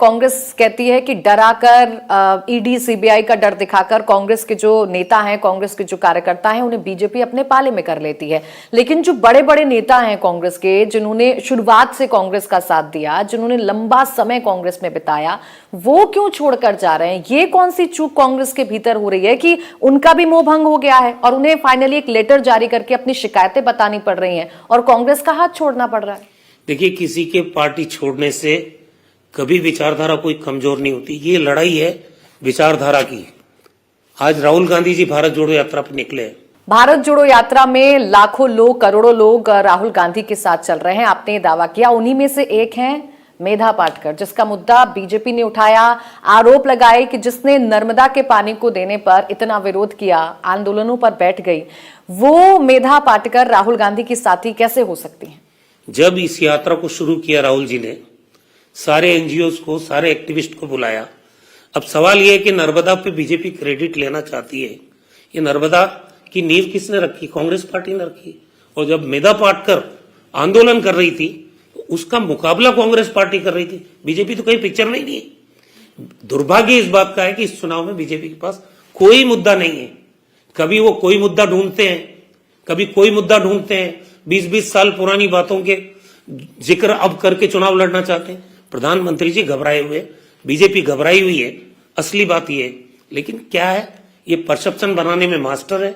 कांग्रेस कहती है कि डराकर ईडी सीबीआई का डर दिखाकर कांग्रेस के जो नेता हैं, कांग्रेस के जो कार्यकर्ता हैं, उन्हें बीजेपी अपने पाले में कर लेती है। लेकिन जो बड़े बड़े नेता हैं कांग्रेस के, जिन्होंने शुरुआत से कांग्रेस का साथ दिया, जिन्होंने लंबा समय कांग्रेस में बिताया, वो क्यों छोड़कर जा रहे हैं? ये कौन सी चूक कांग्रेस के भीतर हो रही है कि उनका भी मोह भंग हो गया है और उन्हें फाइनली एक लेटर जारी करके अपनी शिकायतें बतानी पड़ रही हैं और कांग्रेस का हाथ छोड़ना पड़ रहा है? देखिए, किसी के पार्टी छोड़ने से कभी विचारधारा कोई कमजोर नहीं होती। ये लड़ाई है विचारधारा की। आज राहुल गांधी जी भारत जोड़ो यात्रा पर निकले हैं। भारत जोड़ो यात्रा में लाखों लोग, करोड़ों लोग राहुल गांधी के साथ चल रहे हैं। आपने ये दावा किया। उन्हीं में से एक हैं मेधा पाटकर, जिसका मुद्दा बीजेपी ने उठाया। आरोप लगाए कि जिसने नर्मदा के पानी को देने पर इतना विरोध किया, आंदोलनों पर बैठ गई, वो मेधा पाटकर राहुल गांधी की साथी कैसे हो सकती है? जब इस यात्रा को शुरू किया राहुल जी ने, सारे एनजीओ को, सारे एक्टिविस्ट को बुलाया। अब सवाल यह है कि नर्मदा पे बीजेपी क्रेडिट लेना चाहती है। ये नर्मदा की नींव किसने रखी? कांग्रेस पार्टी ने रखी। और जब मेधा पाटकर आंदोलन कर रही थी, तो उसका मुकाबला कांग्रेस पार्टी कर रही थी। बीजेपी तो कहीं पिक्चर नहीं दी। दुर्भाग्य इस बात का है कि इस चुनाव में बीजेपी के पास कोई मुद्दा नहीं है। कभी वो कोई मुद्दा ढूंढते हैं, कभी कोई मुद्दा ढूंढते हैं। 20-20 साल पुरानी बातों के जिक्र अब करके चुनाव लड़ना चाहते हैं। प्रधानमंत्री जी घबराए हुए, बीजेपी घबराई हुई है। असली बात यह है, लेकिन क्या है, ये परसेप्शन बनाने में मास्टर है।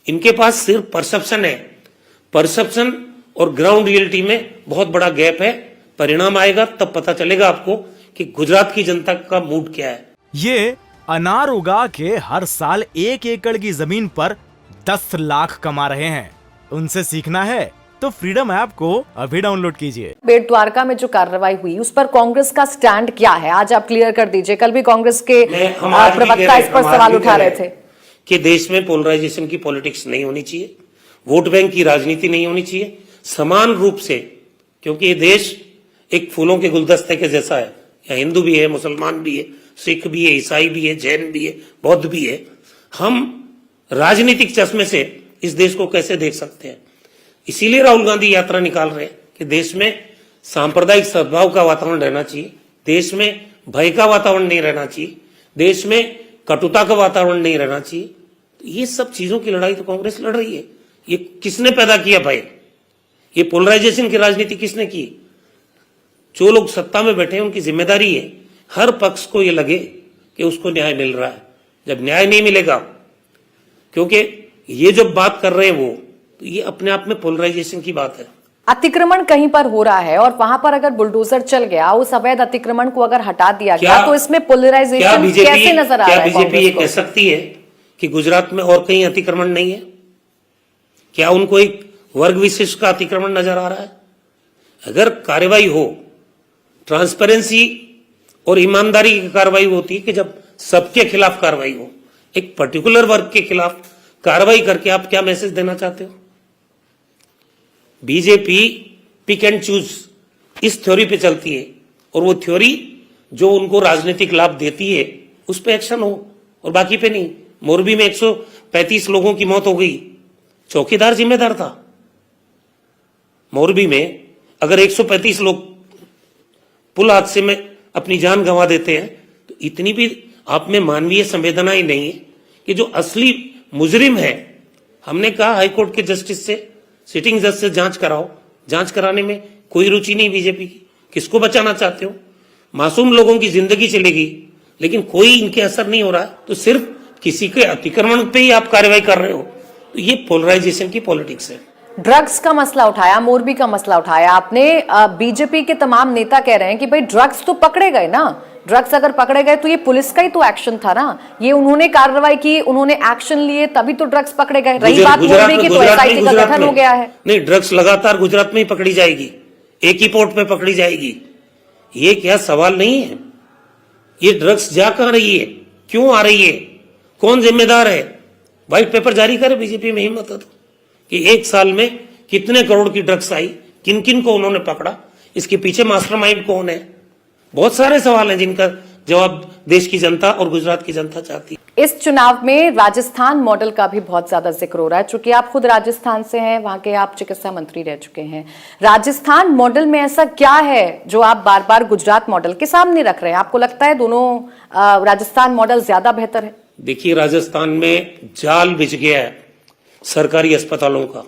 इनके पास सिर्फ परसेप्शन है। परसेप्शन और ग्राउंड रियलिटी में बहुत बड़ा गैप है। परिणाम आएगा तब पता चलेगा आपको कि गुजरात की जनता का मूड क्या है। ये अनार उगा के हर साल 1 एकड़ की जमीन पर 10 लाख कमा रहे हैं। उनसे सीखना है तो फ्रीडम ऐप को अभी डाउनलोड कीजिए। बेट द्वारका में जो कार्रवाई हुई, उस पर कांग्रेस का स्टैंड क्या है? आज आप क्लियर कर दीजिए। कल भी कांग्रेस के प्रवक्ता इस पर सवाल उठा रहे थे कि देश में पोलराइजेशन की पॉलिटिक्स नहीं होनी चाहिए, वोट बैंक की राजनीति नहीं होनी चाहिए, समान रूप से, क्योंकि ये देश एक फूलों के गुलदस्ते के जैसा है। यहाँ हिंदू भी है, मुसलमान भी है, सिख भी है, ईसाई भी है, जैन भी है, बौद्ध भी है। हम राजनीतिक चश्मे से इस देश को कैसे देख सकते हैं? इसीलिए राहुल गांधी यात्रा निकाल रहे हैं कि देश में सांप्रदायिक सद्भाव का वातावरण रहना चाहिए, देश में भय का वातावरण नहीं रहना चाहिए, देश में कटुता का वातावरण नहीं रहना चाहिए। तो ये सब चीजों की लड़ाई तो कांग्रेस लड़ रही है। ये किसने पैदा किया भय? ये पोलराइजेशन की राजनीति किसने की? जो लोग सत्ता में बैठे हैं उनकी जिम्मेदारी है हर पक्ष को ये लगे कि उसको न्याय मिल रहा है। जब न्याय नहीं मिलेगा, क्योंकि ये जो बात कर रहे हैं वो, तो ये अपने आप में पोलराइजेशन की बात है। अतिक्रमण कहीं पर हो रहा है और वहां पर अगर बुलडोजर चल गया, उस अवैध अतिक्रमण को अगर हटा दिया गया, तो इसमें पोलराइजेशन कैसे नजर आ रहा है? क्या बीजेपी ये कह सकती है कि गुजरात में और कहीं अतिक्रमण नहीं है? क्या उनको एक वर्ग विशेष का अतिक्रमण नजर आ रहा है? अगर कार्रवाई हो, ट्रांसपेरेंसी और ईमानदारी की कार्रवाई होती है कि जब सबके खिलाफ कार्रवाई हो। एक पर्टिकुलर वर्ग के खिलाफ कार्रवाई करके आप क्या मैसेज देना चाहते हो? बीजेपी पिक एंड चूज इस थ्योरी पे चलती है, और वो थ्योरी जो उनको राजनीतिक लाभ देती है उस पे एक्शन हो और बाकी पे नहीं। मोरबी में 135 लोगों की मौत हो गई, चौकीदार जिम्मेदार था। मोरबी में अगर 135 लोग पुल हादसे में अपनी जान गंवा देते हैं, तो इतनी भी आप में मानवीय संवेदना ही नहीं है कि जो असली मुजरिम है, हमने कहा हाईकोर्ट के जस्टिस से, सिटिंग जज से जांच कराओ। जांच कराने में कोई रुचि नहीं बीजेपी की। किसको बचाना चाहते हो? मासूम लोगों की जिंदगी चलेगी, लेकिन कोई इनके असर नहीं हो रहा है। तो सिर्फ किसी के अतिक्रमण पे ही आप कार्रवाई कर रहे हो, तो ये पोलराइजेशन की पॉलिटिक्स है। ड्रग्स का मसला उठाया, मोरबी का मसला उठाया आपने। बीजेपी के तमाम नेता कह रहे हैं कि भाई ड्रग्स तो पकड़े गए ना, ड्रग्स अगर पकड़े गए तो ये पुलिस का ही तो एक्शन था ना, ये उन्होंने कार्रवाई की, उन्होंने एक्शन लिए, तभी तो ड्रग्स पकड़े गए। रही बात मोरबी की, तो एसआईटी का गठन हो गया है। नहीं, ड्रग्स लगातार गुजरात में ही पकड़ी जाएगी, एक ही पोर्ट पे पकड़ी जाएगी। ये क्या सवाल नहीं है? ये ड्रग्स जा कहां रही है, क्यों आ रही है, कौन जिम्मेदार है? व्हाइट पेपर जारी करे बीजेपी में, हिम्मत है तो, कि 1 साल में कितने करोड़ की ड्रग्स आई, किन किन को उन्होंने पकड़ा, इसके पीछे मास्टरमाइंड कौन है? बहुत सारे सवाल हैं जिनका जवाब देश की जनता और गुजरात की जनता चाहती है। इस चुनाव में राजस्थान मॉडल का भी बहुत ज्यादा जिक्र हो रहा है, चूंकि आप खुद राजस्थान से हैं, वहां के आप चिकित्सा मंत्री रह चुके हैं। राजस्थान मॉडल में ऐसा क्या है जो आप बार बार गुजरात मॉडल के सामने रख रहे हैं? आपको लगता है दोनों राजस्थान मॉडल ज्यादा बेहतर है? देखिए, राजस्थान में जाल बिछ गया है सरकारी अस्पतालों का,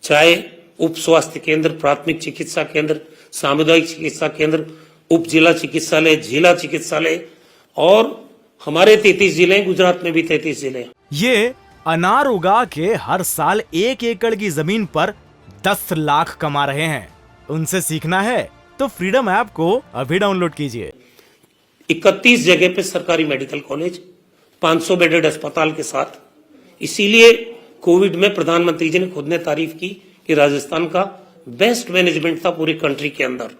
चाहे उप स्वास्थ्य केंद्र, प्राथमिक चिकित्सा केंद्र, सामुदायिक चिकित्सा केंद्र, उप जिला चिकित्सालय, जिला चिकित्सालय, और हमारे 33 जिले हैं, गुजरात में भी 33 जिले हैं। ये अनार उगा के हर साल 1 एकड़ की जमीन पर 10 लाख कमा रहे हैं। उनसे सीखना है तो फ्रीडम ऐप को अभी डाउनलोड कीजिए। 31 जगह पे सरकारी मेडिकल कॉलेज, 500 बेडेड अस्पताल के साथ। इसीलिए कोविड में प्रधानमंत्री जी ने खुद ने तारीफ की कि राजस्थान का बेस्ट मैनेजमेंट था पूरे कंट्री के अंदर।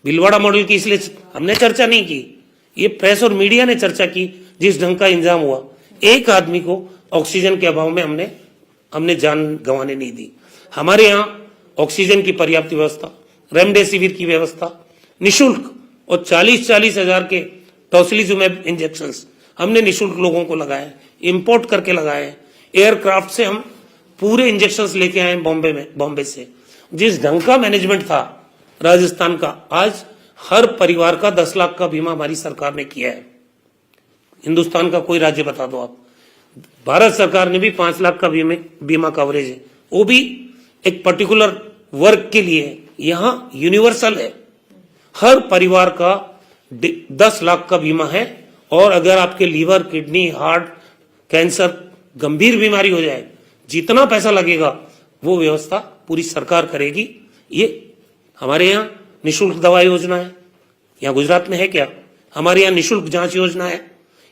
भीलवाड़ा मॉडल की इसलिए हमने चर्चा नहीं की, ये प्रेस और मीडिया ने चर्चा की। जिस ढंग का इंतजाम हुआ, एक आदमी को ऑक्सीजन के अभाव में हमने जान गंवाने नहीं दी। हमारे यहाँ ऑक्सीजन की पर्याप्त व्यवस्था, रेमडेसिविर की व्यवस्था, निशुल्क, और 40-40 हजार के टोसिलिजुमैब इंजेक्शन हमने निशुल्क लोगों को लगाए, इंपोर्ट करके लगाए। एयरक्राफ्ट से हम पूरे इंजेक्शन लेके आए बॉम्बे से। जिस ढंग का मैनेजमेंट था राजस्थान का, आज हर परिवार का 10 लाख का बीमा हमारी सरकार ने किया है। हिंदुस्तान का कोई राज्य बता दो आप। भारत सरकार ने भी 5 लाख का बीमा कवरेज है, वो भी एक पर्टिकुलर वर्ग के लिए है। यहां यूनिवर्सल है, हर परिवार का 10 लाख का बीमा है। और अगर आपके लीवर, किडनी, हार्ट, कैंसर, गंभीर बीमारी हो जाए, जितना पैसा लगेगा वो व्यवस्था पूरी सरकार करेगी। ये हमारे यहाँ निशुल्क दवा योजना है, यहाँ गुजरात में है क्या? हमारे यहाँ निशुल्क जांच योजना है,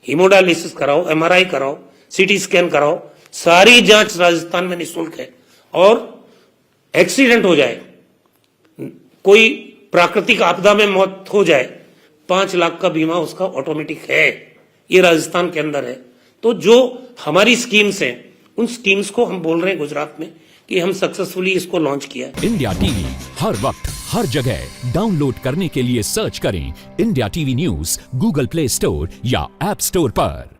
हीमोडायलिसिस कराओ, MRI कराओ, CT स्कैन कराओ, सारी जांच राजस्थान में निशुल्क है। और एक्सीडेंट हो जाए, कोई प्राकृतिक आपदा में मौत हो जाए, 5 लाख का बीमा उसका ऑटोमेटिक है। ये राजस्थान के अंदर है। तो जो हमारी स्कीम्स हैं, उन स्कीम्स को हम बोल रहे हैं गुजरात में कि हम सक्सेसफुली इसको लॉन्च किया है। इंडिया टीवी हर वक्त हर जगह डाउनलोड करने के लिए सर्च करें India TV news Google play store या ऐप स्टोर पर।